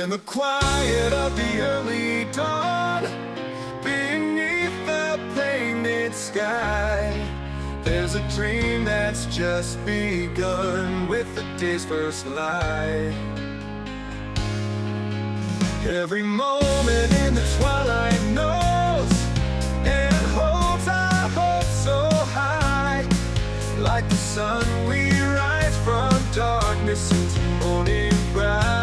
In the quiet of the early dawn, beneath the painted sky, there's a dream that's just begun with the day's first light. Every moment in the twilight knows and holds our hope so high. Like the sun we rise from darkness into morning bright.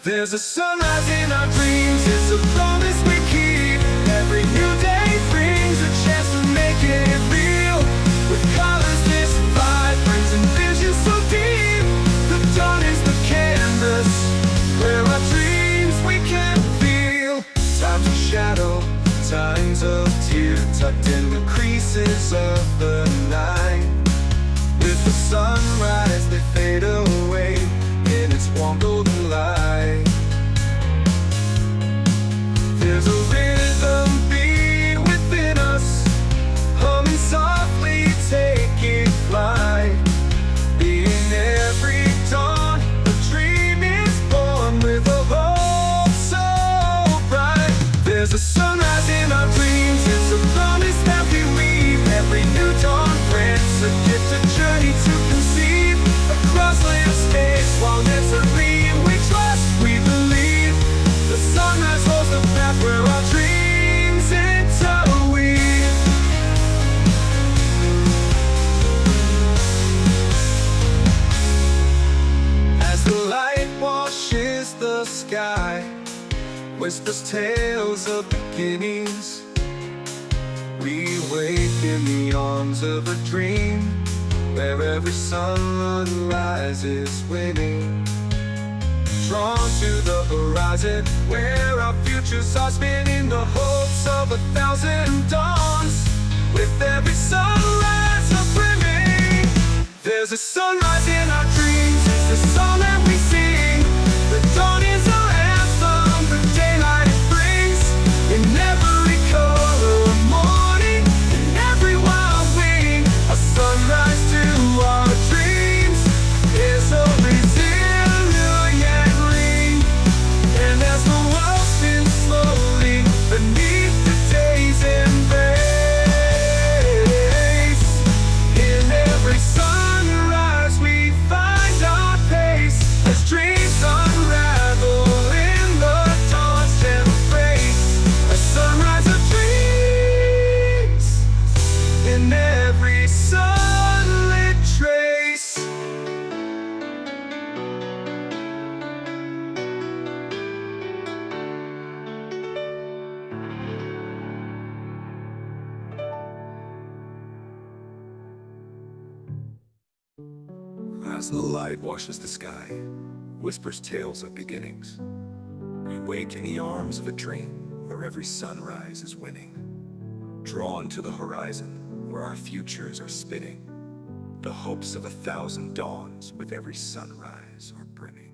There's a sunrise in our dreams, it's a promise we keep. Every new day brings a chance to make it real. With colors this vibrant and vision so deep. The dawn is the canvas where our dreams we can feel. Times of shadow, times of tear, tucked in the creases of the night. With the sunrise they fade away in its warm golden light. There's a rhythm beat within us, humming softly, taking flight. In every dawn, a dream is born with a hope so bright. There's a sunrise in our dreams, it's a promise that we weave. Every new dawn grants a gift, a journey to conceive. Across landscapes, while necessary, we trust, we believe. The sunrise holds the path where our dreams interweave. As the light washes the sky, whispers tales of beginnings, we wake in the arms of a dream, where every sunrise is winning. Drawn to the horizon, where our futures are spinning. The hopes of 1,000 dawns, with every sunrise a brimming. There's a sunrise in our dreams, it's the song that we sing. The dawn is our anthem, the daylight it brings. In every color of morning, in every wild wing, a sunrise to our dreams is a resilient ring. And as the world spins slowly beneath the day's embrace, in every sunrise we find our pace. As dreams unravel in the dawn's embrace, a sunrise of dreams in every sunlit trace. As the light washes the sky, whispers tales of beginnings, we wake in the arms of a dream, where every sunrise is winning. Drawn to the horizon, where our futures are spinning. The hopes of 1,000 dawns, with every sunrise are brimming.